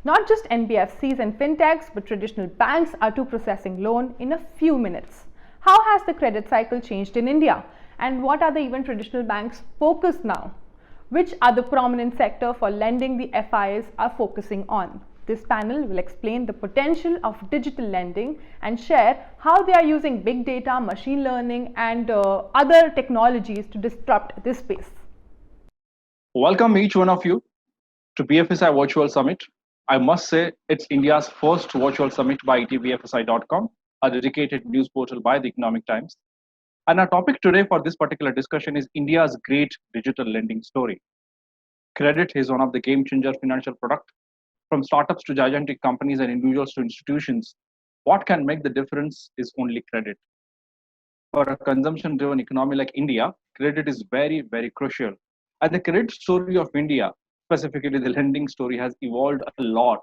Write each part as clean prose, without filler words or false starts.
Not just NBFCs and FinTechs, but traditional banks are too processing loan in a few minutes. How has the credit cycle changed in India? And what are the even traditional banks focused now? Which are the prominent sector for lending the FIs are focusing on? This panel will explain the potential of digital lending and share how they are using big data, machine learning and other technologies to disrupt this space. Welcome each one of you to BFSI Virtual Summit. I must say it's India's first virtual summit by itbfsi.com, a dedicated news portal by the Economic Times. And our topic today for this particular discussion is India's great digital lending story. Credit is one of the game-changer financial product. From startups to gigantic companies and individuals to institutions, what can make the difference is only credit. For a consumption-driven economy like India, credit is very, very crucial. And the credit story of India, specifically the lending story, has evolved a lot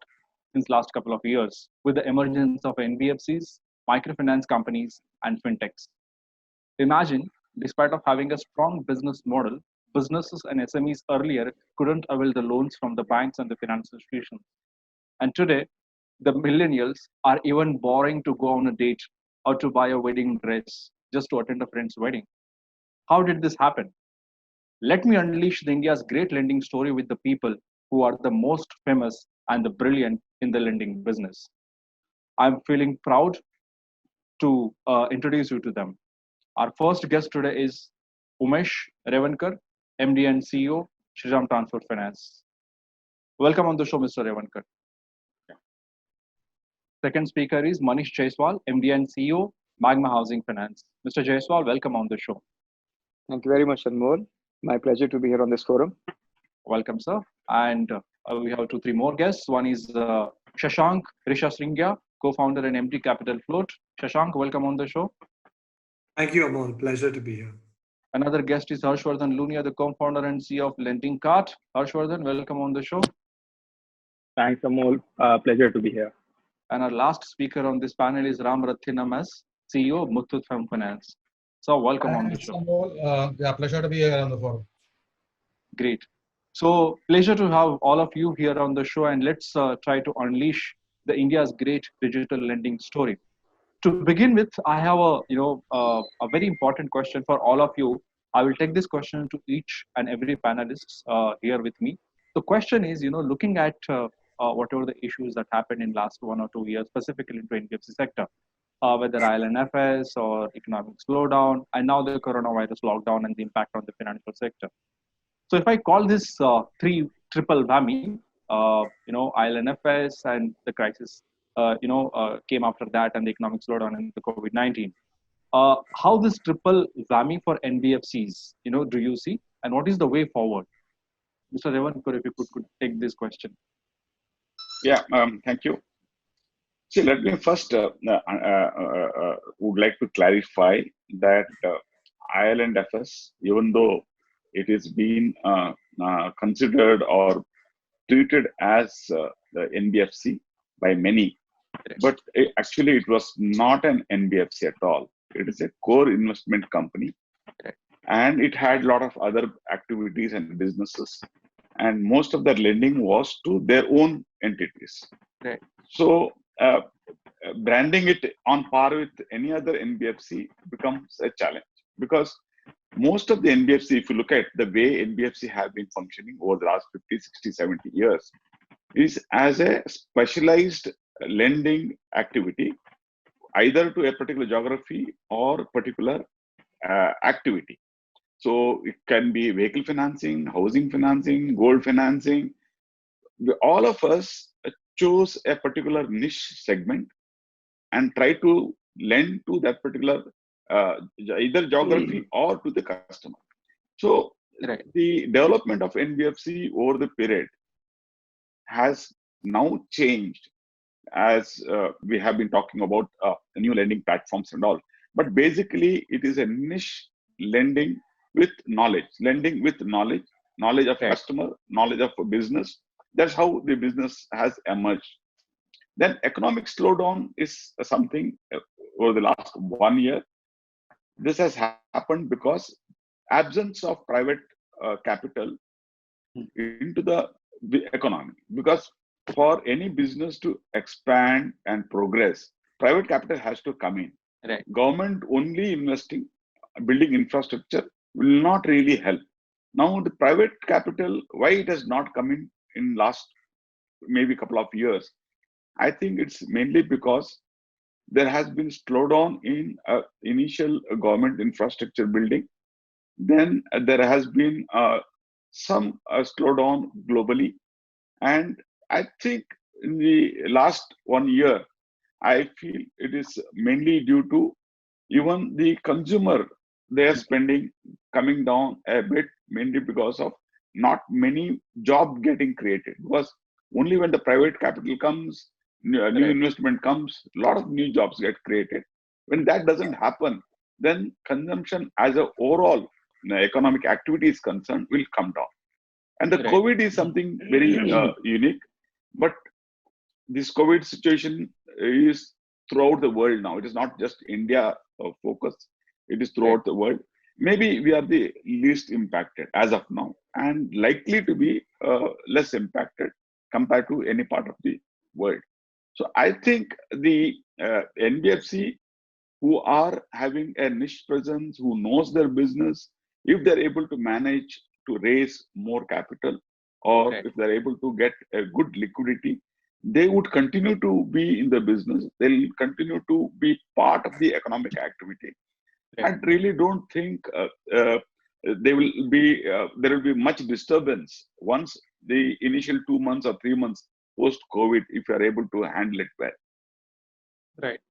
since last couple of years with the emergence of NBFCs, microfinance companies, and fintechs. Imagine, despite of having a strong business model, businesses and SMEs earlier couldn't avail the loans from the banks and the financial institutions. And today, the millennials are even borrowing to go on a date or to buy a wedding dress just to attend a friend's wedding. How did this happen? Let me unleash the India's great lending story with the people who are the most famous and the brilliant in the lending business. I'm feeling proud to introduce you to them. Our first guest today is Umesh Revankar, MD and CEO, Shriram Transport Finance. Welcome on the show, Mr. Revankar. Second speaker is Manish Jaiswal, MD and CEO, Magma Housing Finance. Mr. Jaiswal, welcome on the show. Thank you very much, Anmol. My pleasure to be here on this forum. Welcome, sir. And we have 2-3 more guests. One is Shashank Rishasringya, co-founder and MD Capital Float. Shashank, welcome on the show. Thank you, Amol. Pleasure to be here. Another guest is Harshvardhan Lunia, the co-founder and CEO of Lending Cart. Harshvardhan, welcome on the show. Thanks, Amol. Pleasure to be here. And our last speaker on this panel is Ram Rathinam as CEO of Muthoot Finance. So welcome on the show. Amol. Pleasure to be here on the forum. Great. So pleasure to have all of you here on the show, and let's try to unleash the India's great digital lending story. To begin with, I have a very important question for all of you. I will take this question to each and every panelist here with me. The question is, looking at whatever the issues that happened in last 1 or 2 years, specifically in the NBFC sector, whether IL&FS or economic slowdown, and now the coronavirus lockdown and the impact on the financial sector. So if I call this triple whammy, IL&FS and the crisis came after that, and the economic slowdown and the COVID-19. How this triple whammy for NBFCs, do you see, and what is the way forward? Mr. Revankar, if you could take this question. Yeah, thank you. See, let me first would like to clarify that IL&FS, even though it is being considered or treated as the NBFC by many, but actually it was not an NBFC at all. It is a core investment company, and it had a lot of other activities and businesses, and most of their lending was to their own entities. So branding it on par with any other NBFC becomes a challenge, because most of the NBFC, if you look at the way NBFC have been functioning over the last 50, 60, 70 years, is as a specialized lending activity, either to a particular geography or particular activity. So it can be vehicle financing, housing financing, gold financing. All of us chose a particular niche segment and try to lend to that particular either geography or to the customer. So the development of NBFC over the period has now changed, as we have been talking about new lending platforms and all. But basically, it is a niche lending with knowledge, knowledge of customer, knowledge of a business. That's how the business has emerged. Then economic slowdown is something over the last 1 year. This has happened because absence of private capital into the economy, because for any business to expand and progress, private capital has to come in. Right. Government only investing, building infrastructure will not really help. Now, the private capital, why it has not come in last maybe couple of years? I think it's mainly because there has been slowdown in initial government infrastructure building. Then there has been some slowdown globally, and I think in the last 1 year, I feel it is mainly due to even the consumer, their spending coming down a bit, mainly because of not many job getting created. Because only when the private capital comes, new Right. investment comes, a lot of new jobs get created. When that doesn't happen, then consumption as a overall economic activity is concerned will come down. And the Right. COVID is something very unique, but this COVID situation is throughout the world now. It is not just India focus. It is throughout the world. Maybe we are the least impacted as of now, and likely to be less impacted compared to any part of the world. So I think the NBFC who are having a niche presence, who knows their business, if they're able to manage to raise more capital, or Right. if they're able to get a good liquidity, they would continue to be in the business. They'll continue to be part of the economic activity. Right. I really don't think there will be much disturbance once the initial 2 months or 3 months post COVID, if you are able to handle it well. Right.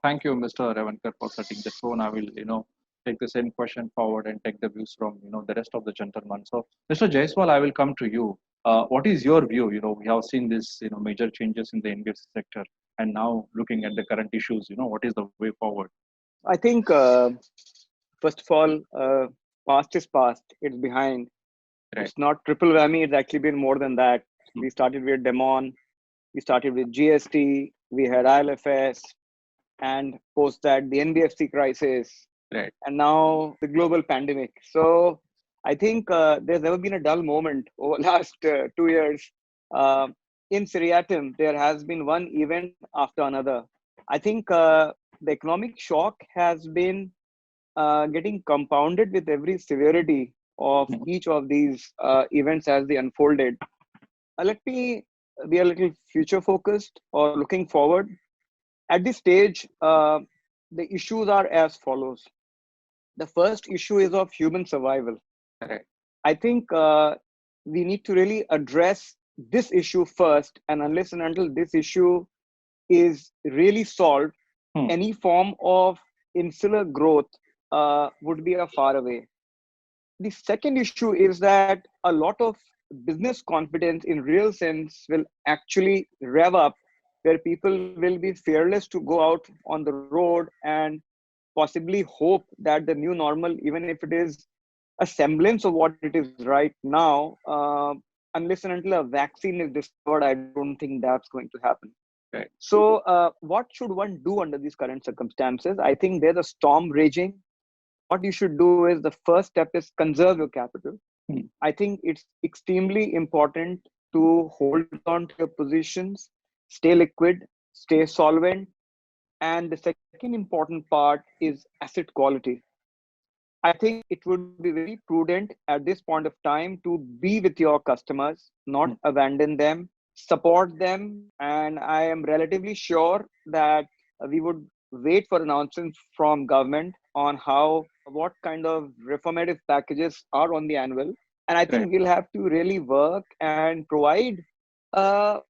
Thank you, Mr. Revankar, for setting the tone. I will, take the same question forward and take the views from, the rest of the gentlemen. So, Mr. Jaiswal, I will come to you. What is your view? We have seen this, major changes in the NBFC sector, and now looking at the current issues, what is the way forward? I think, first of all, past is past. It's behind. Right. It's not triple whammy. It's actually been more than that. We started with Demon. We started with GST. We had ILFS. And post that, the NBFC crisis. Right. And now the global pandemic. So I think there's never been a dull moment over the last 2 years. In seriatim, there has been one event after another. I think the economic shock has been getting compounded with every severity of each of these events as they unfolded. Let me be a little future focused or looking forward. At this stage, the issues are as follows. The first issue is of human survival. Right. I think we need to really address this issue first, and unless and until this issue is really solved, any form of insular growth would be a far away. The second issue is that a lot of business confidence in real sense will actually rev up, where people will be fearless to go out on the road and possibly hope that the new normal, even if it is a semblance of what it is right now, unless and until a vaccine is discovered, I don't think that's going to happen. Right. So what should one do under these current circumstances? I think there's a storm raging. What you should do is, the first step is conserve your capital. I think it's extremely important to hold on to your positions, stay liquid, stay solvent. And the second important part is asset quality. I think it would be very prudent at this point of time to be with your customers, not abandon them, support them. And I am relatively sure that we would wait for announcements from government on what kind of reformative packages are on the anvil. And I think we'll have to really work and provide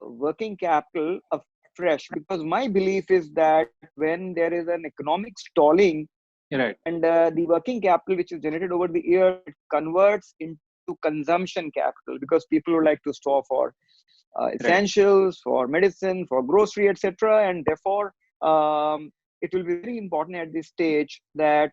working capital afresh, because my belief is that when there is an economic stalling, Right. and the working capital which is generated over the year, it converts into consumption capital, because people would like to store for essentials, for medicine, for grocery, etc. And therefore, it will be very important at this stage that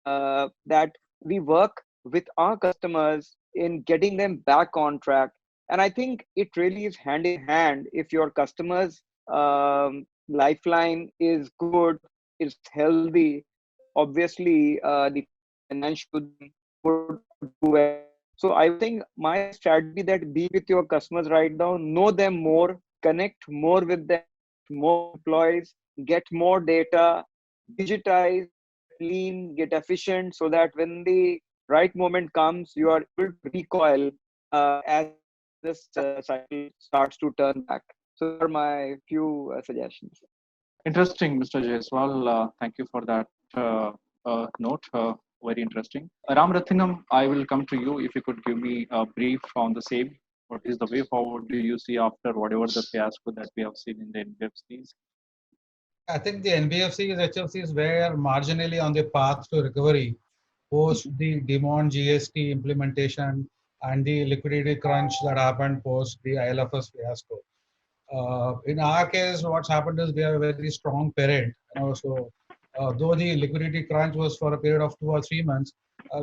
that we work with our customers in getting them back on track. And I think it really is hand in hand. If your customers' lifeline is good, is healthy, obviously the financial would do well. So I think my strategy that be with your customers right now, know them more, connect more with them, more employees, get more data, digitize, lean, get efficient, so that when the right moment comes, you are able to recoil as this cycle starts to turn back. So those are my few suggestions. Interesting, Mr. Jaiswal. Thank you for that note. Very interesting. Ram Rathinam, I will come to you. If you could give me a brief on the same. What is the way forward do you see after whatever the fiasco that we have seen in the NBFCs? I think the NBFCs, HFCs were marginally on the path to recovery post the demand GST implementation and the liquidity crunch that happened post the ILFS fiasco. In our case, what's happened is we have a very strong parent. So though the liquidity crunch was for a period of 2 or 3 months,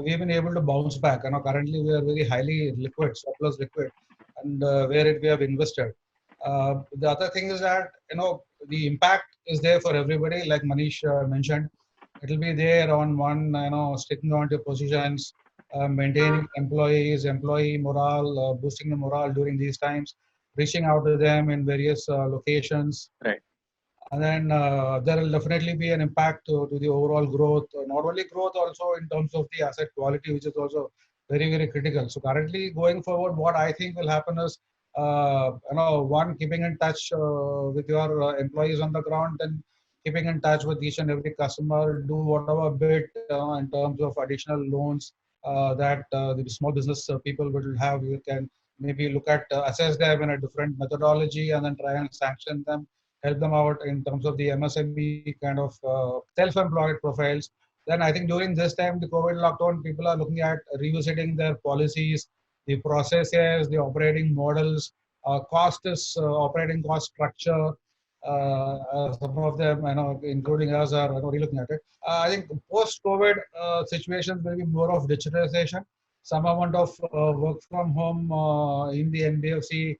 we've been able to bounce back. Currently we are very highly liquid, surplus liquid, and where we have invested. The other thing is that the impact is there for everybody, like Manish mentioned. It will be there on one, sticking on to positions, maintaining employee morale, boosting the morale during these times, reaching out to them in various locations. Right. And then there will definitely be an impact to the overall growth, not only growth, also in terms of the asset quality, which is also very, very critical. So currently going forward, what I think will happen is, one, keeping in touch with your employees on the ground, then keeping in touch with each and every customer, do whatever bit in terms of additional loans that the small business people will have. You can maybe look at, assess them in a different methodology and then try and sanction them, help them out in terms of the MSME kind of self-employed profiles. Then I think during this time, the COVID lockdown, people are looking at revisiting their policies, the processes, the operating models, operating cost structure. Some of them, including us, are relooking at it. I think post-COVID situations will be more of digitalization, some amount of work from home in the NBFC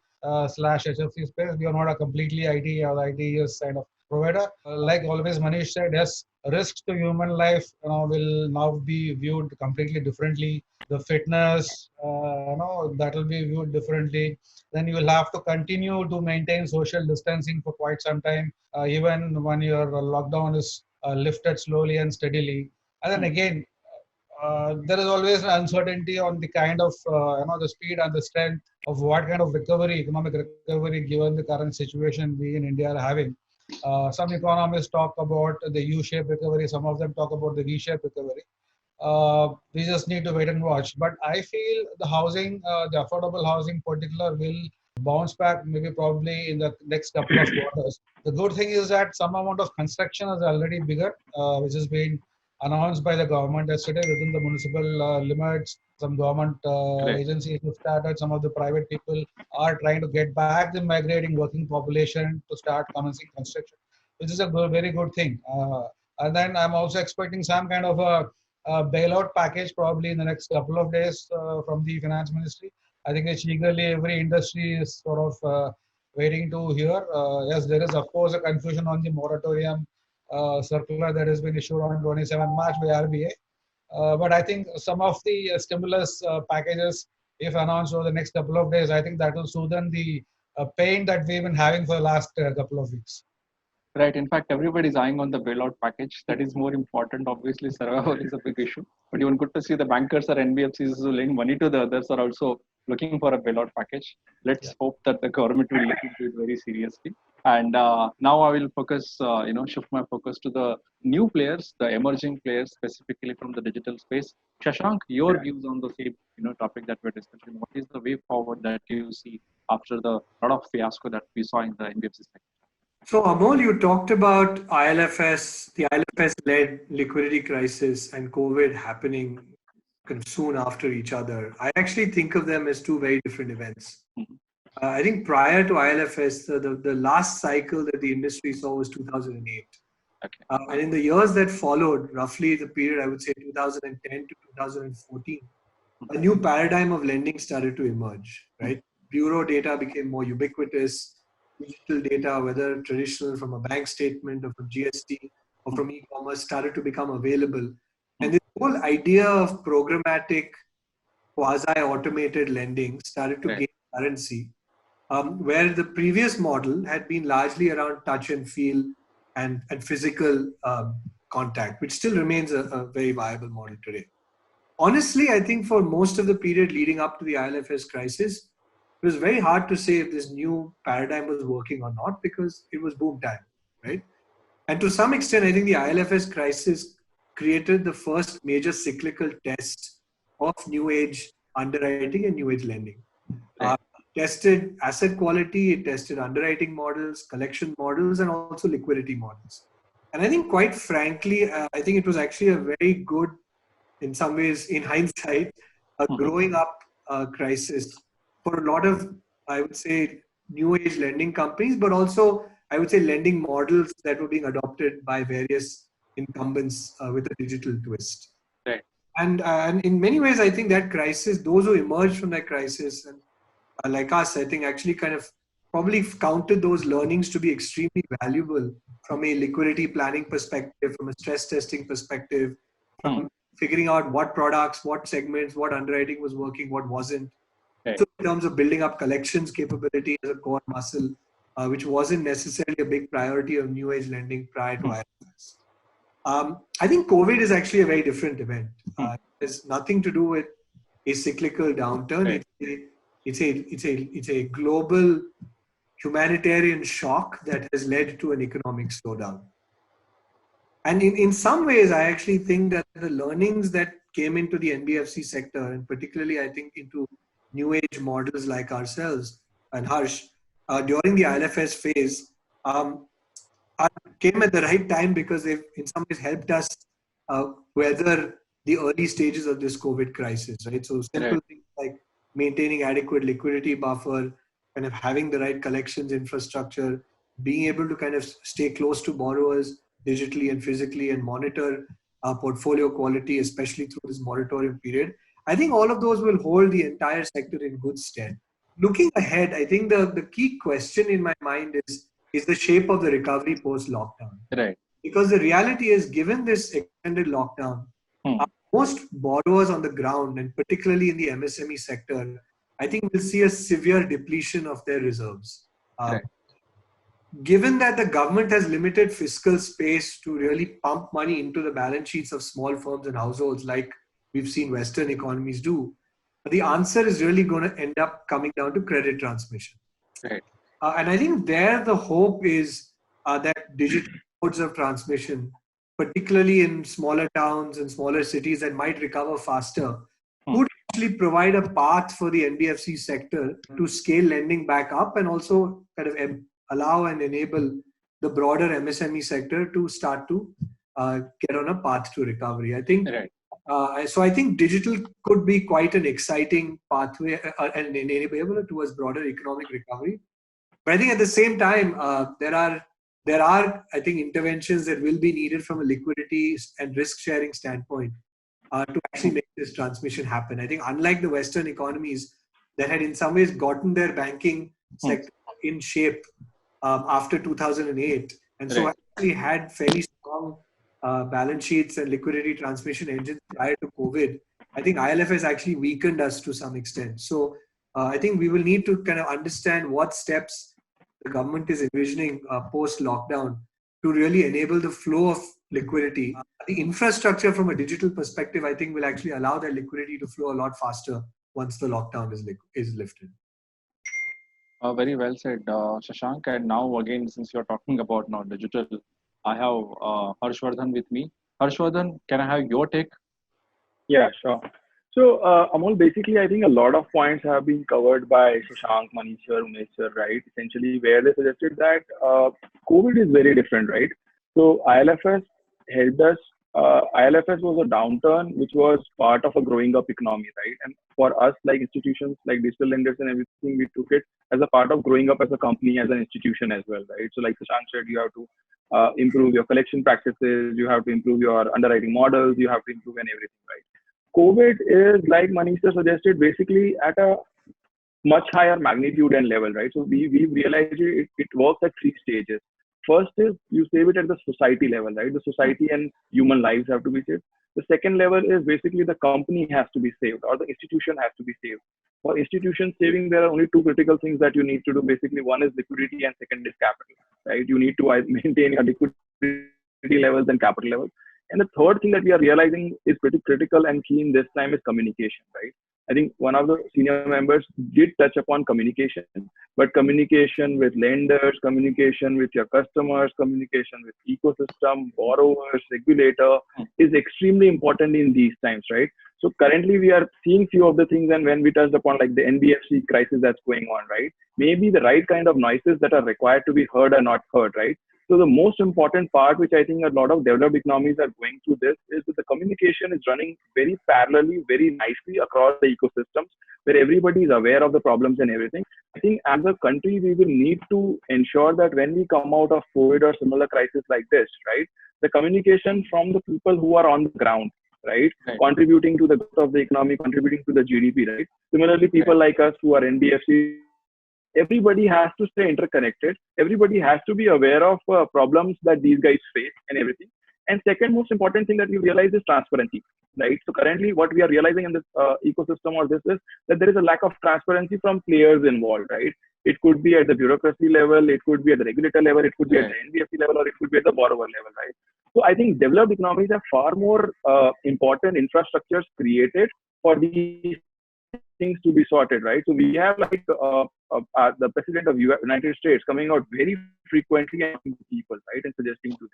slash HFC space. We are not a completely IT or ITES kind of provider. Like always, Manish said, yes, risks to human life will now be viewed completely differently. The fitness, that will be viewed differently. Then you will have to continue to maintain social distancing for quite some time, even when your lockdown is lifted slowly and steadily. And then again, there is always an uncertainty on the kind of the speed and the strength of what kind of economic recovery, given the current situation we in India are having. Some economists talk about the U-shaped recovery. Some of them talk about the V-shaped recovery. We just need to wait and watch. But I feel the housing, the affordable housing in particular, will bounce back maybe probably in the next couple of quarters. The good thing is that some amount of construction has already begun, which has been announced by the government yesterday within the municipal limits. Some government agencies have started. Some of the private people are trying to get back the migrating working population to start commencing construction, which is a very good thing. And then I'm also expecting some kind of a bailout package probably in the next couple of days from the finance ministry. I think it's eagerly every industry is sort of waiting to hear. Yes, there is of course a confusion on the moratorium circular that has been issued on 27 March by RBA. But I think some of the stimulus packages, if announced over the next couple of days, I think that will soothe the pain that we've been having for the last couple of weeks. Right. In fact, everybody's eyeing on the bailout package. That is more important. Obviously, survival is a big issue. But even good to see the bankers or NBFCs who lend money to the others are also looking for a bailout package. Let's hope that the government will look into it very seriously. And now I will focus, shift my focus to the new players, the emerging players, specifically from the digital space. Shashank, your views on the same, topic that we're discussing. What is the way forward that you see after the lot of fiasco that we saw in the NBFC sector? So Amol, you talked about ILFS, the ILFS-led liquidity crisis and COVID happening soon after each other. I actually think of them as two very different events. I think prior to ILFS, the last cycle that the industry saw was 2008. Okay. And in the years that followed, roughly the period, I would say 2010 to 2014, a new paradigm of lending started to emerge, right? Bureau data became more ubiquitous. Digital data, whether traditional from a bank statement or from GST or from e-commerce, started to become available. And this whole idea of programmatic quasi-automated lending started to gain currency, where the previous model had been largely around touch and feel and physical contact, which still remains a very viable model today. Honestly, I think for most of the period leading up to the ILFS crisis, it was very hard to say if this new paradigm was working or not because it was boom time, right? And to some extent, I think the ILFS crisis created the first major cyclical test of new age underwriting and new age lending. Tested asset quality, it tested underwriting models, collection models, and also liquidity models. And I think, quite frankly, I think it was actually a very good, in some ways, in hindsight, a growing up crisis for a lot of, I would say, new age lending companies, but also, I would say, lending models that were being adopted by various incumbents with a digital twist. Right. And in many ways, I think that crisis, those who emerged from that crisis, and like us, I think actually kind of probably counted those learnings to be extremely valuable from a liquidity planning perspective, from a stress testing perspective, from figuring out what products, what segments, what underwriting was working, what wasn't. Right. So in terms of building up collections capability as a core muscle, which wasn't necessarily a big priority of new age lending prior to ILFS. I think COVID is actually a very different event. It has nothing to do with a cyclical downturn. Right. It's a global humanitarian shock that has led to an economic slowdown. And in some ways, I actually think that the learnings that came into the NBFC sector, and particularly I think into new age models like ourselves and Harsh, during the ILFS phase, came at the right time because they've in some ways helped us weather the early stages of this COVID crisis, right? So simple things like maintaining adequate liquidity buffer, kind of having the right collections infrastructure, being able to kind of stay close to borrowers digitally and physically and monitor portfolio quality, especially through this moratorium period. I think all of those will hold the entire sector in good stead. Looking ahead, I think the key question in my mind is the shape of the recovery post-lockdown. Right. Because the reality is, given this extended lockdown, most borrowers on the ground, and particularly in the MSME sector, I think will see a severe depletion of their reserves. Right. Given that the government has limited fiscal space to really pump money into the balance sheets of small firms and households like we've seen Western economies do, the answer is really going to end up coming down to credit transmission. Right. And I think there the hope is that digital modes of transmission, particularly in smaller towns and smaller cities that might recover faster, could actually provide a path for the NBFC sector to scale lending back up and also kind of allow and enable the broader MSME sector to start to get on a path to recovery. I think. Right. So I think digital could be quite an exciting pathway and enabler towards broader economic recovery. But I think at the same time, there are I think interventions that will be needed from a liquidity and risk sharing standpoint to actually make this transmission happen. I think unlike the Western economies that had in some ways gotten their banking sector in shape after 2008, and so actually had fairly strong balance sheets and liquidity transmission engines prior to COVID, I think ILF has actually weakened us to some extent. So I think we will need to kind of understand what steps the government is envisioning post-lockdown to really enable the flow of liquidity. The infrastructure from a digital perspective, I think, will actually allow that liquidity to flow a lot faster once the lockdown is lifted. Very well said, Shashank. And now again, since you're talking about now digital, I have Harshvardhan with me. Harshvardhan, can I have your take? Yeah, sure. So, Amol, basically, I think a lot of points have been covered by Shashank, Manish, Umesh, right? Essentially, where they suggested that COVID is very different, right? So, ILFS helped us. ILFS was a downturn, which was part of a growing up economy, right? And for us, like institutions, like digital lenders and everything, we took it as a part of growing up as a company, as an institution as well, right? So, like Shashank said, you have to improve your collection practices, you have to improve your underwriting models, you have to improve and everything, right? COVID is, like Manisha suggested, basically at a much higher magnitude and level, right? So we've realized it works at 3 stages. First is you save it at the society level, right? The society and human lives have to be saved. The second level is basically the company has to be saved or the institution has to be saved. For institution saving, there are only two critical things that you need to do. Basically, one is liquidity and second is capital, right? You need to maintain your liquidity levels and capital levels. And the third thing that we are realizing is pretty critical and key in this time is communication, right? I think one of the senior members did touch upon communication, but communication with lenders, communication with your customers, communication with ecosystem, borrowers, regulator is extremely important in these times, right? So currently we are seeing few of the things, and when we touched upon like the NBFC crisis that's going on, right? Maybe the right kind of noises that are required to be heard are not heard, right? So the most important part, which I think a lot of developed economies are going through this, is that the communication is running very parallelly, very nicely across the ecosystems, where everybody is aware of the problems and everything. I think as a country, we will need to ensure that when we come out of COVID or similar crisis like this, right, the communication from the people who are on the ground, right, contributing to the growth of the economy, contributing to the GDP, right. Similarly, people like us who are NBFCs, everybody has to stay interconnected. Everybody has to be aware of problems that these guys face and everything. And second most important thing that we realize is transparency, right? So currently what we are realizing in this ecosystem or this is that there is a lack of transparency from players involved, right? It could be at the bureaucracy level, it could be at the regulator level, it could be at the NBFC level, or it could be at the borrower level, right? So I think developed economies have far more important infrastructures created for these things to be sorted, right? So we have like the president of United States coming out very frequently and talking to people, right, and suggesting to them.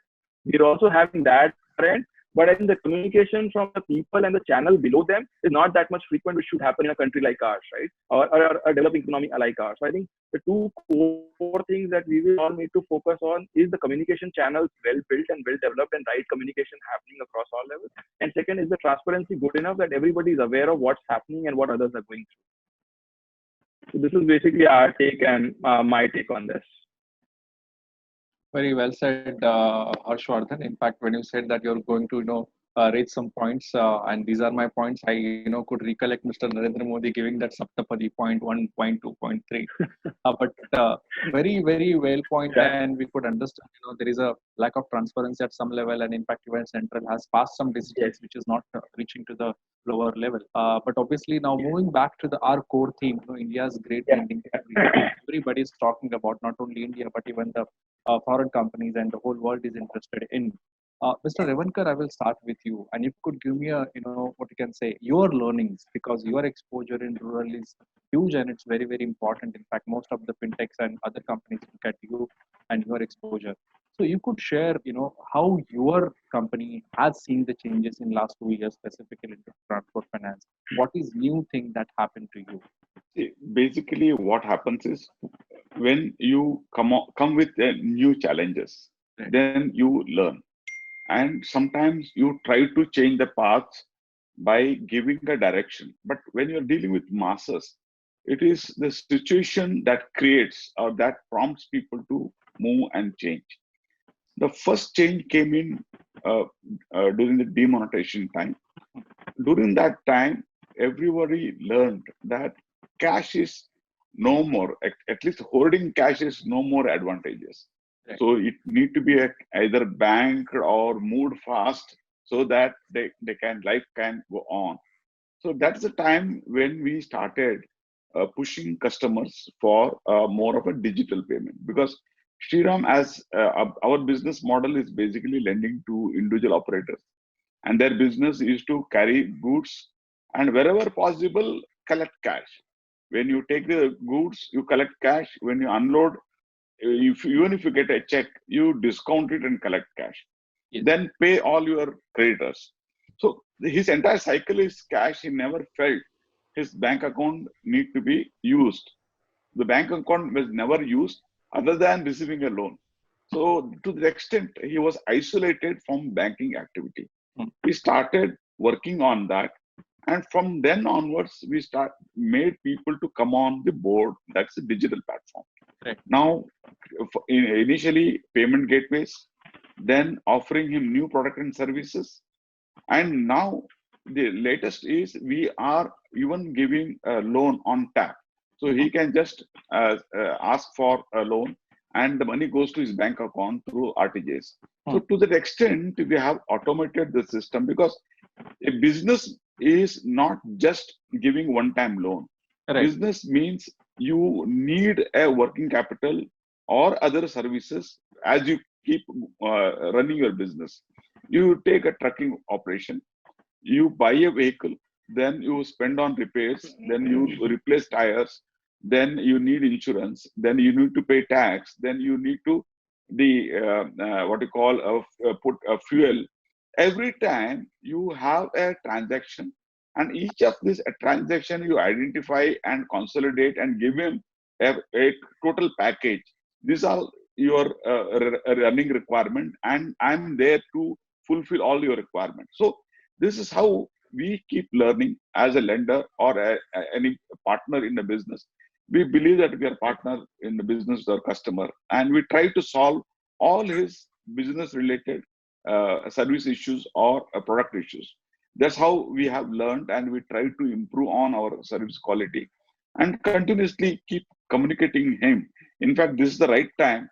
We're also having that trend, but I think the communication from the people and the channel below them is not that much frequent, which should happen in a country like ours, right, or a developing economy like ours. So I think the two core things that we will all need to focus on is the communication channels well built and well developed and right communication happening across all levels. And second is the transparency good enough that everybody is aware of what's happening and what others are going through. So this is basically our take and my take on this. Very well said, Harshvardhan. In fact, when you said that you're going to, raise some points, and these are my points, I, could recollect Mr. Narendra Modi giving that Saptapadi point 1, point 2, point 3. But very, very well point, and we could understand, there is a lack of transparency at some level, and in fact, even Central has passed some decisions which is not reaching to the lower level. But obviously, now moving back to our core theme, India's great lending category. Everybody is talking about not only India, but even the foreign companies and the whole world is interested in. Mr. Revankar, I will start with you, and if you could give me a, what you can say, your learnings, because your exposure in rural is huge and it's very, very important. In fact, most of the fintechs and other companies look at you and your exposure. So you could share, how your company has seen the changes in last 2 years, specifically in transport finance. What is new thing that happened to you? See, basically, what happens is when you come with new challenges, then you learn. And sometimes you try to change the path by giving a direction. But when you're dealing with masses, it is the situation that creates or that prompts people to move and change. The first change came in during the demonetization time. During that time, everybody learned that cash is no more, at least holding cash is no more advantageous. Right. So it need to be either banked or moved fast so that life can go on. So that's the time when we started pushing customers for more of a digital payment, because Shriram, as our business model is basically lending to individual operators, and their business is to carry goods and wherever possible collect cash. When you take the goods, you collect cash. When you unload, even if you get a check, you discount it and collect cash. Yes. Then pay all your creditors. So his entire cycle is cash. He never felt his bank account need to be used. The bank account was never used other than receiving a loan. So to the extent he was isolated from banking activity. We started working on that. And from then onwards, we made people to come on the board. That's a digital platform. Right. Now, initially payment gateways, then offering him new product and services. And now the latest is we are even giving a loan on tap. So he can just ask for a loan and the money goes to his bank account through RTGS. So to that extent, we have automated the system, because a business is not just giving one-time loan. Right. Business means you need a working capital or other services as you keep running your business. You take a trucking operation, you buy a vehicle, then you spend on repairs, then you replace tires, then you need insurance, then you need to pay tax, then you need to what you call put a fuel. Every time you have a transaction, and each of this a transaction you identify and consolidate and give him a total package. These are your running requirement, and I'm there to fulfill all your requirements. So this is how we keep learning as a lender or any partner in the business. We believe that we are partner in the business with our customer, and we try to solve all his business related service issues or product issues. That's how we have learned, and we try to improve on our service quality and continuously keep communicating him. In fact, this is the right time.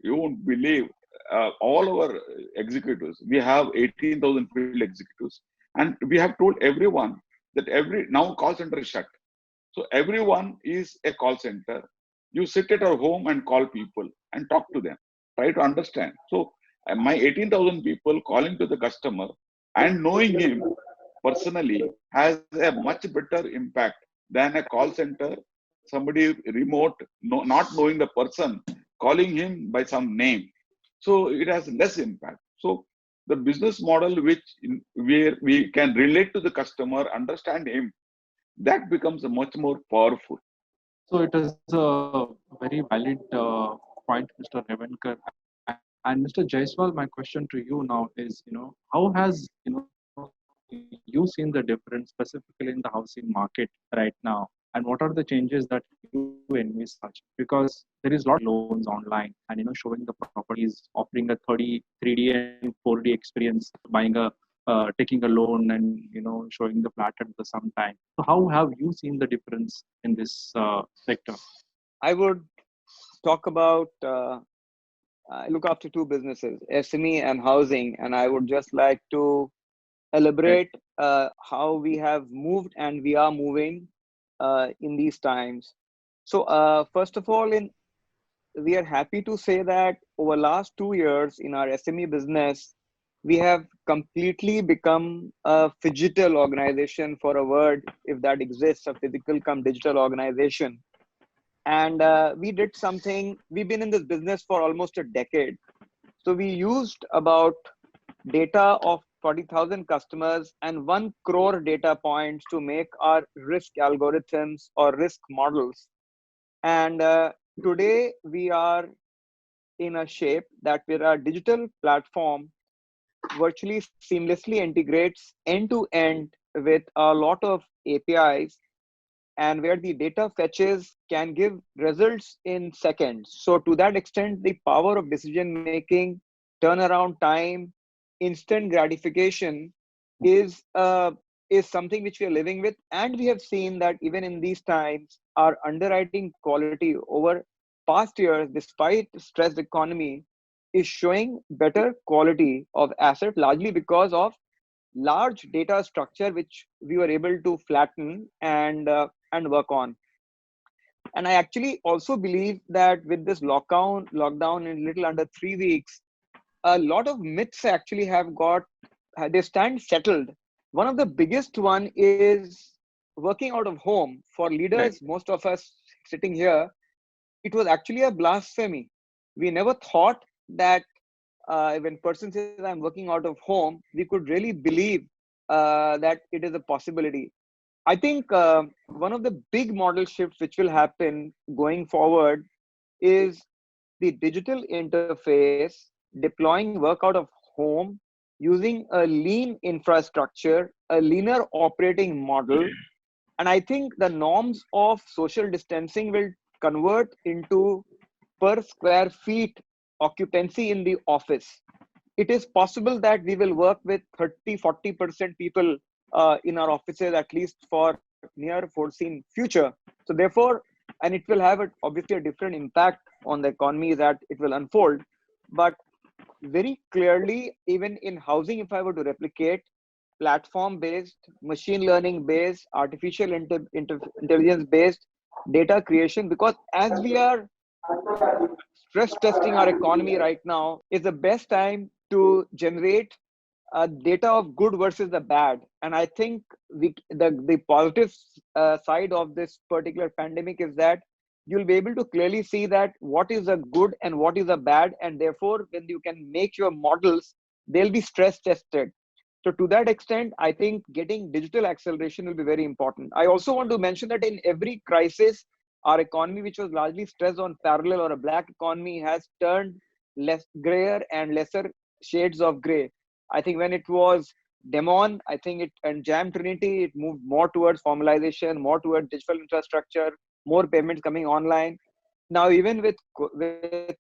You won't believe all our executives. We have 18,000 field executives, and we have told everyone that now call center is shut. So everyone is a call center. You sit at our home and call people and talk to them. Try to understand. So my 18,000 people calling to the customer and knowing him personally has a much better impact than a call center, somebody remote, not knowing the person, calling him by some name. So it has less impact. So the business model where we can relate to the customer, understand him, that becomes much more powerful. So it is a very valid point, Mr. Revankar. And Mr. Jaiswal, my question to you now is, how has you seen the difference specifically in the housing market right now, and what are the changes that you envisage? Because there is a lot of loans online, and showing the properties, offering a 3D and 4D experience, buying taking a loan, and showing the flat at the same time. So how have you seen the difference in this sector? I would talk about I look after two businesses, SME and housing, and I would just like to elaborate how we have moved and we are moving in these times. So first of all, we are happy to say that over last 2 years in our SME business, we have completely become a phygital organization, for a word, if that exists, a physical come digital organization. And we did something. We've been in this business for almost a decade. So we used about data of 40,000 customers and 1 crore data points to make our risk algorithms or risk models. And today we are in a shape that we're a digital platform virtually seamlessly integrates end to end with a lot of APIs, and where the data fetches can give results in seconds. So to that extent, the power of decision making, turnaround time, instant gratification is something which we are living with. And we have seen that even in these times, our underwriting quality over past years, despite stressed economy, is showing better quality of asset, largely because of large data structure which we were able to flatten and work on. And I actually also believe that with this lockdown in little under 3 weeks, a lot of myths actually they stand settled. One of the biggest one is working out of home. For leaders, most of us sitting here, it was actually a blasphemy. We never thought that when person says I'm working out of home, we could really believe that it is a possibility. I think one of the big model shifts which will happen going forward is the digital interface, deploying work out of home, using a lean infrastructure, a leaner operating model. And I think the norms of social distancing will convert into per square feet occupancy in the office. It is possible that we will work with 30-40% people in our offices, at least for near foreseen future. So therefore, and it will have obviously a different impact on the economy that it will unfold. But very clearly, even in housing, if I were to replicate platform-based, machine learning-based, artificial intelligence-based data creation, because as we are stress testing our economy right now, is the best time to generate data of good versus the bad. And I think the positive side of this particular pandemic is that you'll be able to clearly see that what is a good and what is a bad, and therefore when you can make your models, they'll be stress tested. So to that extent, I think getting digital acceleration will be very important. I also want to mention that in every crisis, our economy, which was largely stressed on parallel or a black economy, has turned less grayer and lesser shades of gray. I think when it was Demon, I think it and Jam Trinity, it moved more towards formalization, more towards digital infrastructure, more payments coming online. Now, even with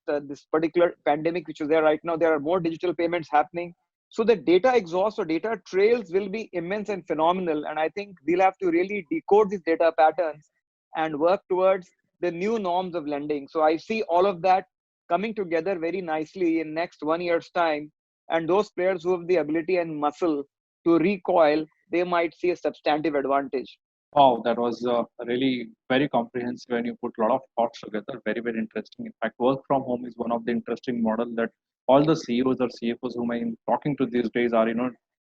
this particular pandemic, which is there right now, there are more digital payments happening. So the data exhaust or data trails will be immense and phenomenal. And I think we'll have to really decode these data patterns and work towards the new norms of lending. So I see all of that coming together very nicely in next 1 year's time. And those players who have the ability and muscle to recoil, they might see a substantive advantage. Wow, that was really very comprehensive and you put a lot of thoughts together. Very, very interesting. In fact, work from home is one of the interesting model that all the CEOs or CFOs whom I'm talking to these days are,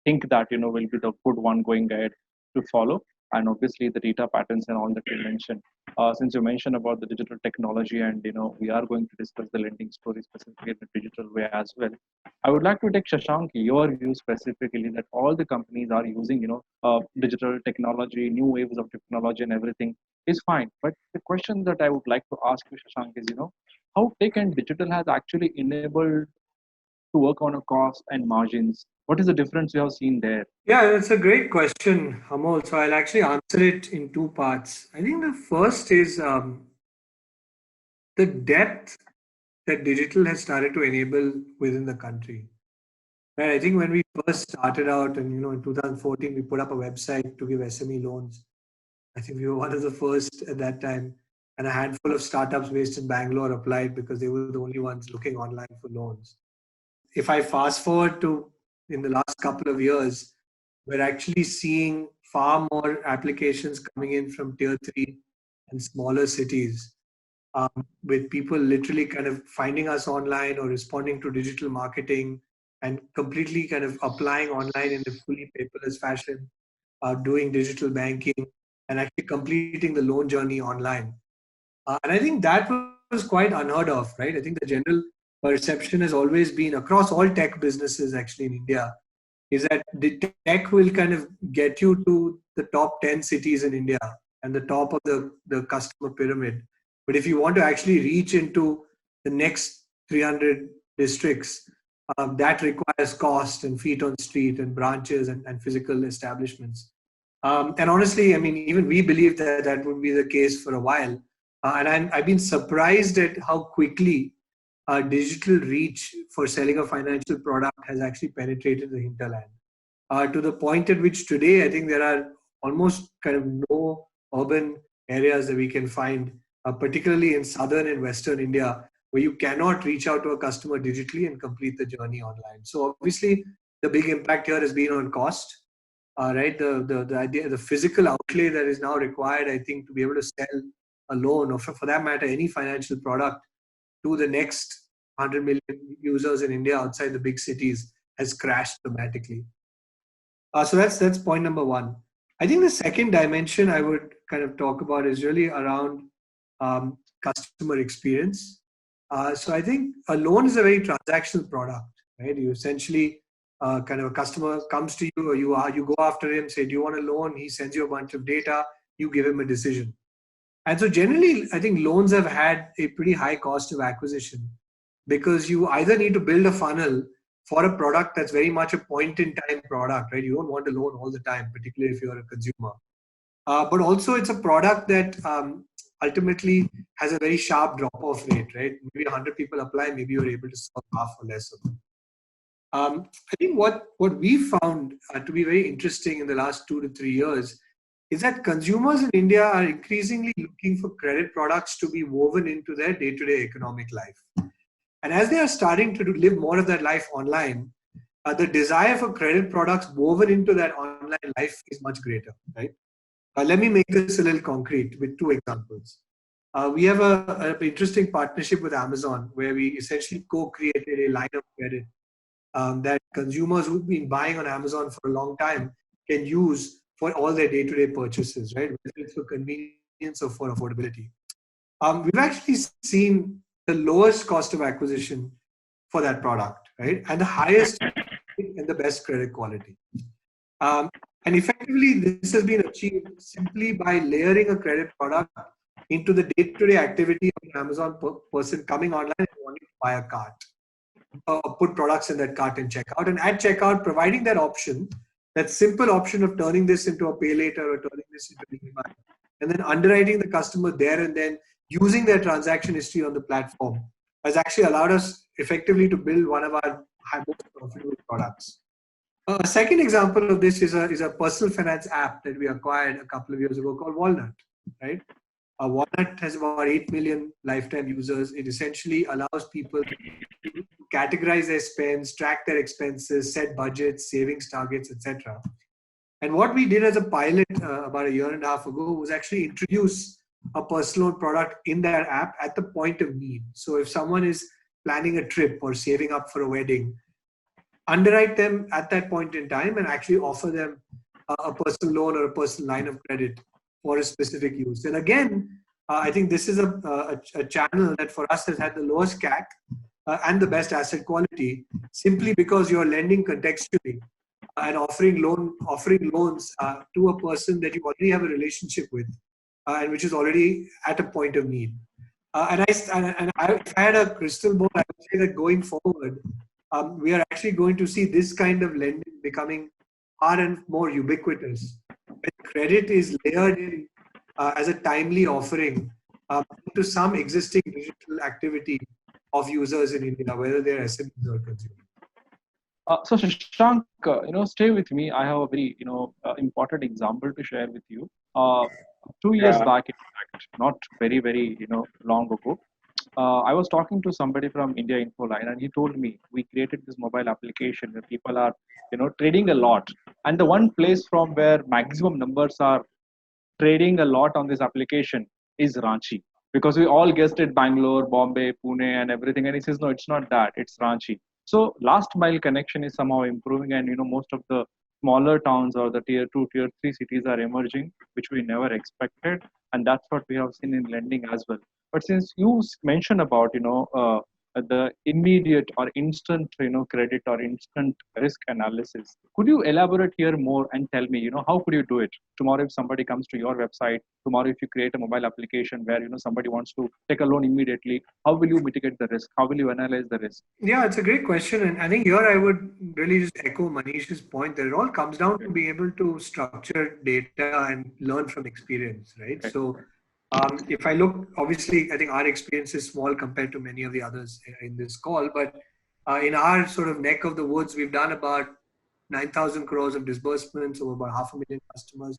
think that, will be the good one going ahead to follow. And obviously the data patterns and all that you mentioned. Since you mentioned about the digital technology and, we are going to discuss the lending story specifically in the digital way as well. I would like to take Shashank, your view specifically that all the companies are using, digital technology, new waves of technology and everything is fine. But the question that I would like to ask you, Shashank, is, how tech and digital has actually enabled to work on a cost and margins? What is the difference you have seen there? Yeah, that's a great question, Amol. So I'll actually answer it in two parts. I think the first is the depth that digital has started to enable within the country. Right. I think when we first started out, and in 2014, we put up a website to give SME loans. I think we were one of the first at that time, and a handful of startups based in Bangalore applied because they were the only ones looking online for loans. If I fast forward to in the last couple of years, we're actually seeing far more applications coming in from tier 3 and smaller cities, with people literally kind of finding us online or responding to digital marketing and completely kind of applying online in a fully paperless fashion, doing digital banking and actually completing the loan journey online. And I think that was quite unheard of, right? I think the general perception has always been across all tech businesses actually in India is that the tech will kind of get you to the top 10 cities in India and the top of the customer pyramid. But if you want to actually reach into the next 300 districts, that requires cost and feet on street and branches and physical establishments. And honestly, I mean, even we believed that that would be the case for a while. And I've been surprised at how quickly digital reach for selling a financial product has actually penetrated the hinterland. To the point at which today, I think there are almost kind of no urban areas that we can find, particularly in southern and western India, where you cannot reach out to a customer digitally and complete the journey online. So obviously, the big impact here has been on cost. Right, the idea, the physical outlay that is now required, I think, to be able to sell a loan or for that matter, any financial product to the next 100 million users in India outside the big cities has crashed dramatically. So that's point number one. I think the second dimension I would kind of talk about is really around customer experience. So I think a loan is a very transactional product, right? You essentially kind of a customer comes to you, or you go after him, say, do you want a loan? He sends you a bunch of data, you give him a decision. And so generally, I think loans have had a pretty high cost of acquisition because you either need to build a funnel for a product that's very much a point-in-time product, right? You don't want a loan all the time, particularly if you're a consumer. But also it's a product that ultimately has a very sharp drop-off rate, right? Maybe 100 people apply, maybe you're able to solve half or less of them. I think what we found to be very interesting in the last 2 to 3 years is that consumers in India are increasingly looking for credit products to be woven into their day-to-day economic life. And as they are starting to live more of that life online, the desire for credit products woven into that online life is much greater, right? Let me make this a little concrete with two examples. We have an interesting partnership with Amazon where we essentially co-created a line of credit that consumers who've been buying on Amazon for a long time can use for all their day-to-day purchases, right? Whether it's for convenience or for affordability. We've actually seen the lowest cost of acquisition for that product, right? And the highest and the best credit quality. And effectively, this has been achieved simply by layering a credit product into the day-to-day activity of an Amazon person coming online and wanting to buy a cart. Put products in that cart and check out. And at checkout, providing that option, that simple option of turning this into a pay later or turning this into an EMI, and then underwriting the customer there and then using their transaction history on the platform has actually allowed us effectively to build one of our most profitable products. A second example of this is a personal finance app that we acquired a couple of years ago called Walnut, right? Walnut has about 8 million lifetime users. It essentially allows people to categorize their spends, track their expenses, set budgets, savings targets, etc. And what we did as a pilot about a year and a half ago was actually introduce a personal loan product in their app at the point of need. So if someone is planning a trip or saving up for a wedding, underwrite them at that point in time and actually offer them a personal loan or a personal line of credit for a specific use. And again, I think this is a channel that for us has had the lowest CAC and the best asset quality, simply because you're lending contextually and offering loans to a person that you already have a relationship with and which is already at a point of need. If I had a crystal ball, I would say that going forward, we are actually going to see this kind of lending becoming far and more ubiquitous. When credit is layered in as a timely offering to some existing digital activity of users in India, whether they're SMEs or consumers. So Shashank, stay with me. I have a very, important example to share with you. 2 years back, in fact, not very, very, long ago, I was talking to somebody from India Infoline, and he told me we created this mobile application where people are, trading a lot. And the one place from where maximum numbers are trading a lot on this application is Ranchi. Because we all guessed it Bangalore, Bombay, Pune, and everything. And he says, no, it's not that, it's Ranchi. So last mile connection is somehow improving, and most of the smaller towns or the tier 2, tier 3 cities are emerging, which we never expected. And that's what we have seen in lending as well. But since you mentioned about, the immediate or instant, credit or instant risk analysis, could you elaborate here more and tell me, how could you do it? Tomorrow, if somebody comes to your website, tomorrow, if you create a mobile application where, somebody wants to take a loan immediately, how will you mitigate the risk? How will you analyze the risk? Yeah, it's a great question. And I think here I would really just echo Manish's point that it all comes down to being able to structure data and learn from experience, right? Okay. So if I look, obviously, I think our experience is small compared to many of the others in this call, but in our sort of neck of the woods, we've done about 9,000 crores of disbursements over about 500,000 customers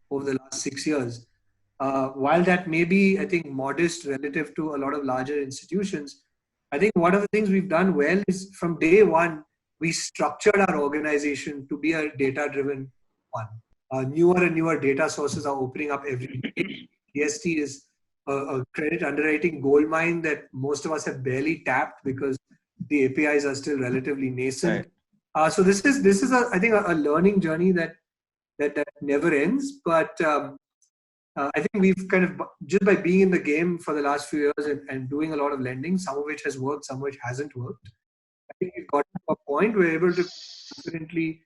over the last 6 years. While that may be, I think, modest relative to a lot of larger institutions, I think one of the things we've done well is from day one, we structured our organization to be a data-driven one. Newer and newer data sources are opening up every day. DST is a credit underwriting goldmine that most of us have barely tapped because the APIs are still relatively nascent. Right. So this is I think a learning journey that never ends. But I think we've kind of, just by being in the game for the last few years and doing a lot of lending, some of which has worked, some of which hasn't worked, I think we've got to a point where we're able to confidently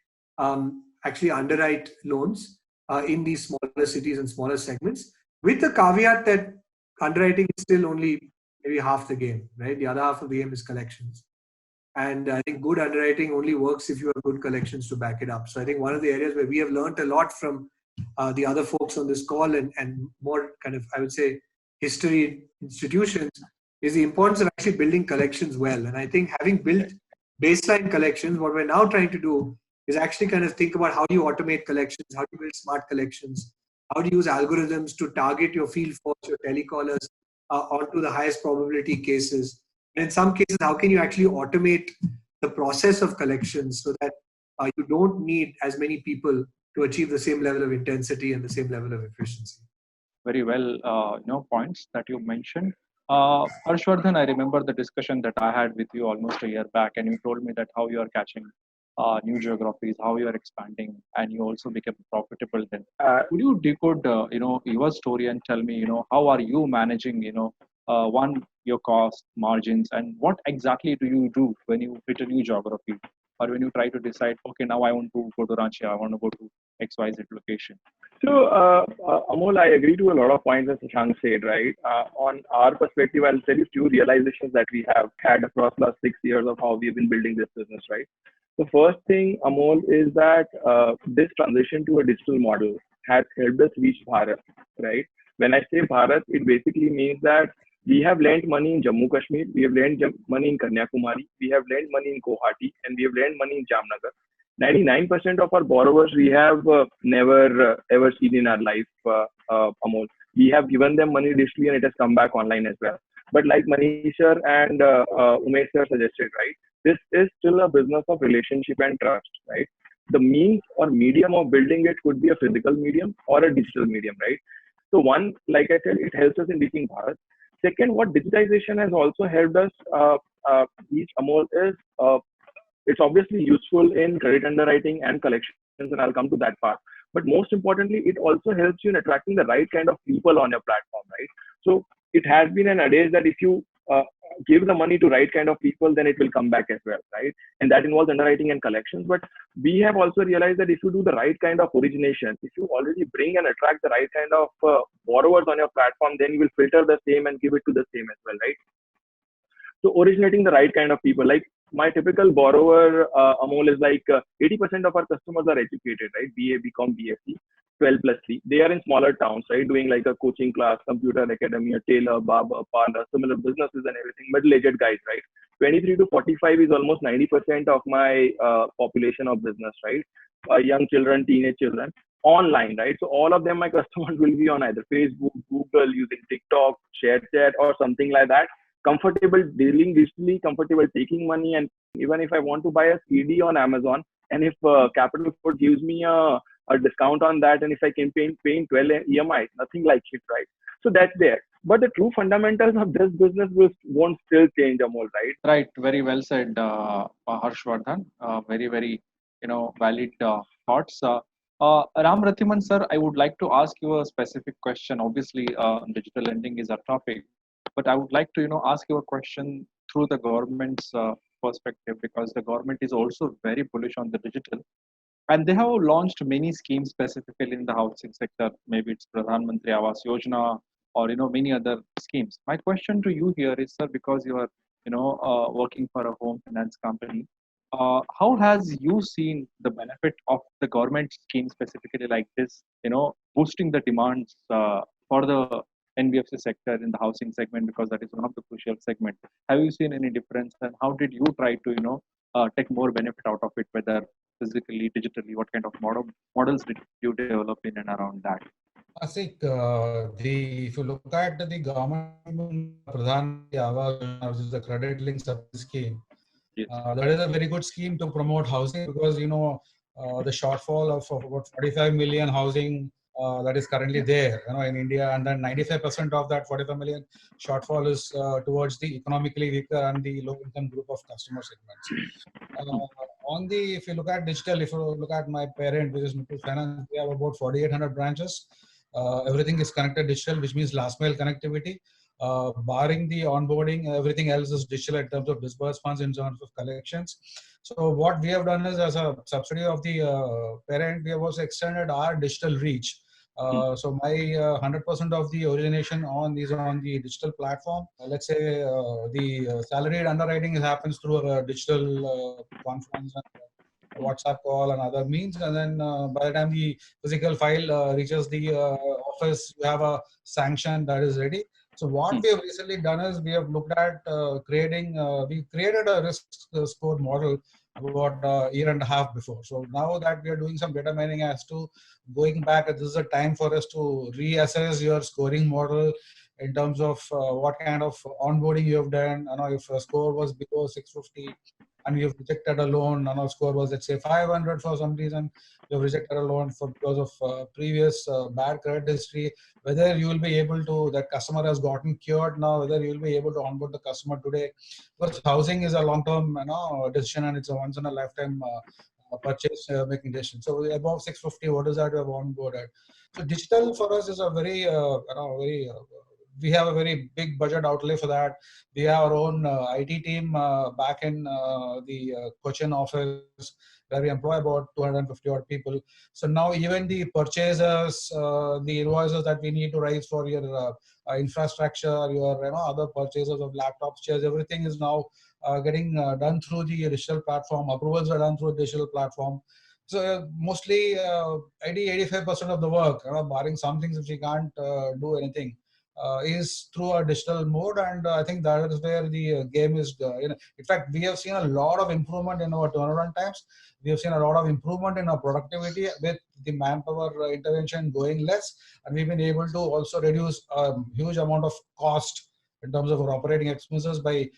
actually underwrite loans in these smaller cities and smaller segments, with the caveat that underwriting is still only maybe half the game, right? The other half of the game is collections. And I think good underwriting only works if you have good collections to back it up. So I think one of the areas where we have learned a lot from the other folks on this call and more kind of, I would say, history institutions is the importance of actually building collections well. And I think having built baseline collections, what we're now trying to do is actually kind of think about how do you automate collections, how do you build smart collections, How do you use algorithms to target your field force, your telecallers onto the highest probability cases? And in some cases, how can you actually automate the process of collections so that you don't need as many people to achieve the same level of intensity and the same level of efficiency? Very well, points that you mentioned. Harshvardhan, I remember the discussion that I had with you almost a year back, and you told me that how you are catching new geographies, how you are expanding, and you also became profitable then. Could you decode, your story and tell me, how are you managing, one, your cost, margins, and what exactly do you do when you hit a new geography, or when you try to decide, okay, now I want to go to Ranchi, I want to go to XYZ location? So, Amol, I agree to a lot of points that Shashank said, right? On our perspective, I'll tell you few realizations that we have had across last 6 years of how we've been building this business, right? The first thing, Amol, is that this transition to a digital model has helped us reach Bharat, right? When I say Bharat, it basically means that we have lent money in Jammu Kashmir, we have lent money in Kanyakumari, we have lent money in Guwahati, and we have lent money in Jamnagar. 99% of our borrowers we have never ever seen in our life, Amol. We have given them money digitally and it has come back online as well. But like Manish sir and Umesh sir suggested, right? This is still a business of relationship and trust, right? The means or medium of building it could be a physical medium or a digital medium, right? So one, like I said, it helps us in reaching Bharat. Second, what digitization has also helped us reach, Amol, is it's obviously useful in credit underwriting and collections, and I'll come to that part. But most importantly, it also helps you in attracting the right kind of people on your platform, right? So it has been an adage that if you give the money to right kind of people, then it will come back as well, right? And that involves underwriting and collections. But we have also realized that if you do the right kind of origination, if you already bring and attract the right kind of borrowers on your platform, then you will filter the same and give it to the same as well, right? So originating the right kind of people, like my typical borrower, Amol, is like 80% of our customers are educated, right? BA, BCom, BSc, 12+3. They are in smaller towns, right? Doing like a coaching class, computer academy, a tailor, barber, parlor, similar businesses and everything, middle-aged guys, right? 23 to 45 is almost 90% of my population of business, right? Young children, teenage children, online, right? So all of them, my customers will be on either Facebook, Google, using TikTok, ShareChat, or something like that. Comfortable dealing digitally, comfortable taking money, and even if I want to buy a CD on Amazon, and if Capital Code gives me a discount on that, and if I can pay 12 EMI, nothing like it, right? So that's there. But the true fundamentals of this business won't still change, Amol, right? Right. Very well said, Harshvardhan. Very, very, valid thoughts. Ram Rathiman, sir, I would like to ask you a specific question. Obviously, digital lending is our topic, but I would like to, ask you a question through the government's perspective, because the government is also very bullish on the digital, and they have launched many schemes specifically in the housing sector. Maybe it's Pradhan Mantri Awas Yojana, or many other schemes. My question to you here is, sir, because you are working for a home finance company, how has you seen the benefit of the government scheme specifically like this, boosting the demands for the NBFC sector in the housing segment, because that is one of the crucial segments. Have you seen any difference, and how did you try to take more benefit out of it, whether physically, digitally? What kind of models did you develop in and around that? I think if you look at the government Pradhan Mantri Awas Yojana, which is the credit link subsidy scheme, Yes. that is a very good scheme to promote housing, because the shortfall of about 45 million housing that is currently there, in India, and then 95% of that 45 million shortfall is towards the economically weaker and the low-income group of customer segments. If you look at digital, if you look at my parent, which is Muthoot Finance, we have about 4,800 branches. Everything is connected digital, which means last mile connectivity. Barring the onboarding, everything else is digital in terms of disburse funds, in terms of collections. So what we have done is, as a subsidiary of the parent, we have also extended our digital reach. So my 100% of the origination on the digital platform. Let's say the salaried underwriting happens through a digital conference and WhatsApp call and other means, and then by the time the physical file reaches the office, we have a sanction that is ready. So what we have recently done is we have looked at we created a risk score model about a year and a half before. So now that we are doing some data mining as to going back, this is a time for us to reassess your scoring model in terms of what kind of onboarding you have done. If a score was below 650 and you've rejected a loan, score was, let's say, 500 for some reason, you've rejected a loan because of previous bad credit history, whether you will be able to, that customer has gotten cured now, whether you will be able to onboard the customer today. Because housing is a long-term decision, and it's a once in a lifetime purchase making decision. So above 650, what is that we have onboarded? So digital for us is a very, we have a very big budget outlay for that. We have our own IT team back in the Cochin office, where we employ about 250 odd people. So now even the purchasers, the invoices that we need to raise for your infrastructure, your other purchases of laptops, chairs, everything is now getting done through the digital platform. Approvals are done through a digital platform. So mostly 80-85% of the work, barring some things which we can't do anything, is through a digital mode, and I think that is where the game is. In fact, we have seen a lot of improvement in our turnaround times. We have seen a lot of improvement in our productivity with the manpower intervention going less, and we've been able to also reduce a huge amount of cost in terms of our operating expenses by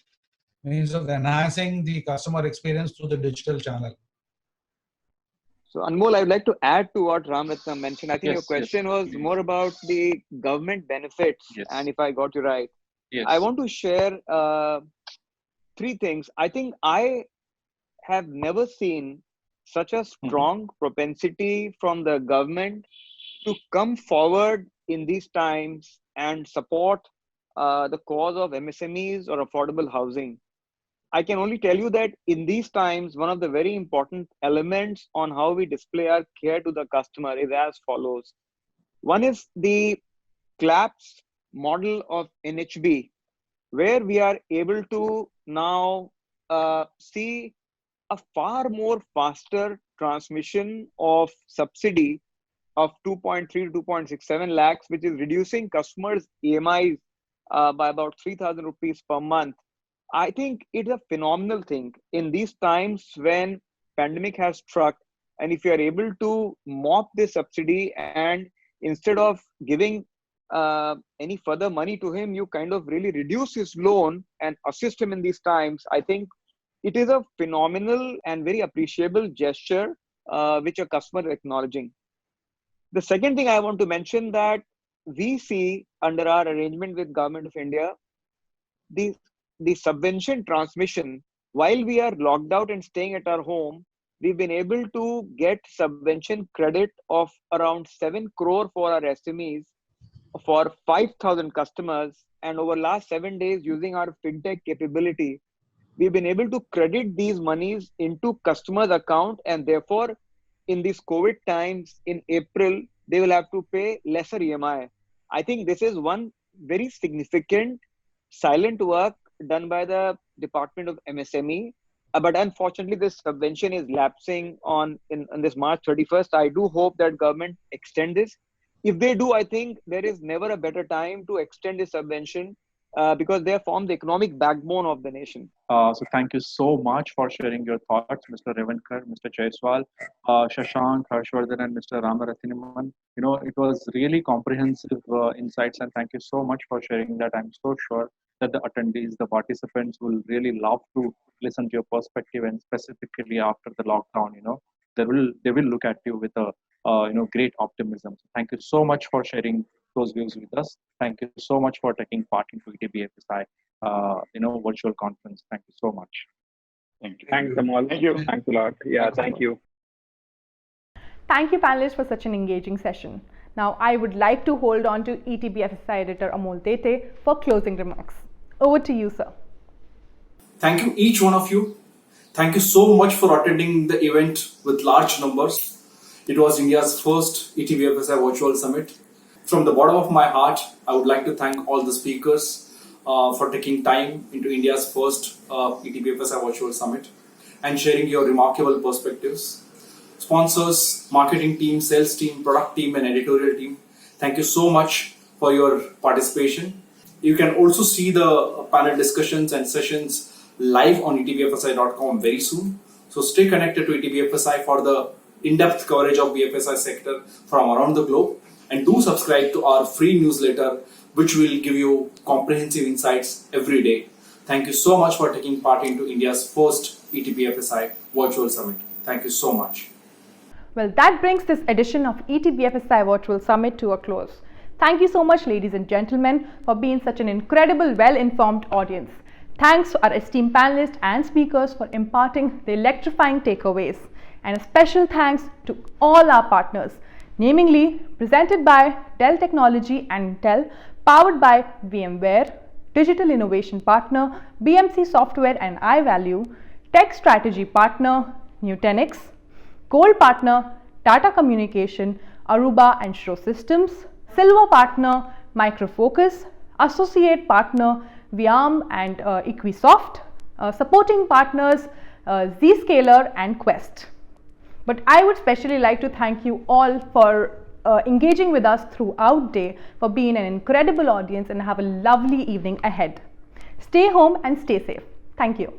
means of enhancing the customer experience through the digital channel. So Anmol, I would like to add to what Ramratnam mentioned. I think your question was more about the government benefits, and if I got you right, I want to share three things. I think I have never seen such a strong propensity from the government to come forward in these times and support the cause of MSMEs or affordable housing. I can only tell you that in these times, one of the very important elements on how we display our care to the customer is as follows. One is the CLAPS model of NHB, where we are able to now see a far more faster transmission of subsidy of 2.3 to 2.67 lakhs, which is reducing customers' EMIs by about 3,000 rupees per month. I think it's a phenomenal thing in these times when pandemic has struck, and if you are able to mop this subsidy and instead of giving any further money to him, you kind of really reduce his loan and assist him in these times. I think it is a phenomenal and very appreciable gesture which a customer is acknowledging. The second thing I want to mention that we see under our arrangement with Government of India, the subvention transmission, while we are locked out and staying at our home, we've been able to get subvention credit of around 7 crore for our SMEs for 5,000 customers. And over last 7 days, using our fintech capability, we've been able to credit these monies into customers' account, and therefore, in these COVID times, in April, they will have to pay lesser EMI. I think this is one very significant silent work done by the Department of MSME. But unfortunately, this subvention is lapsing on this March 31st. I do hope that government extend this. If they do, I think there is never a better time to extend this subvention because they form the economic backbone of the nation. So thank you so much for sharing your thoughts, Mr. Revankar, Mr. Jaiswal, Shashank, Harshvardhan, and Mr. Ramarathiman. It was really comprehensive insights, and thank you so much for sharing that. I'm so sure that the attendees, the participants will really love to listen to your perspective, and specifically after the lockdown, they will look at you with a great optimism. So thank you so much for sharing those views with us. Thank you so much for taking part in BFSI virtual conference. Thank you so much. Thank you. Thanks, Amal. Thank you. Thanks a lot. Yeah, thank you. Thank you, panelists, for such an engaging session. Now, I would like to hold on to ETBFSI editor Amol Tete for closing remarks. Over to you, sir. Thank you, each one of you. Thank you so much for attending the event with large numbers. It was India's first ETBFSI Virtual Summit. From the bottom of my heart, I would like to thank all the speakers for taking time into India's first ETBFSI Virtual Summit and sharing your remarkable perspectives. Sponsors, marketing team, sales team, product team, and editorial team, thank you so much for your participation. You can also see the panel discussions and sessions live on etbfsi.com very soon. So stay connected to ETBFSI for the in-depth coverage of BFSI sector from around the globe, and do subscribe to our free newsletter, which will give you comprehensive insights every day. Thank you so much for taking part into India's first ETBFSI Virtual Summit. Thank you so much. Well, that brings this edition of ETBFSI Virtual Summit to a close. Thank you so much, ladies and gentlemen, for being such an incredible, well-informed audience. Thanks to our esteemed panelists and speakers for imparting the electrifying takeaways. And a special thanks to all our partners, namely presented by Dell Technology and Intel, powered by VMware, Digital Innovation Partner, BMC Software and iValue, Tech Strategy Partner, Nutanix, Gold Partner, Tata Communication, Aruba and Shro Systems, Silver Partner, Micro Focus, Associate Partner, Viam and Equisoft, supporting partners Zscaler and Quest. But I would especially like to thank you all for engaging with us throughout day, for being an incredible audience, and have a lovely evening ahead. Stay home and stay safe. Thank you.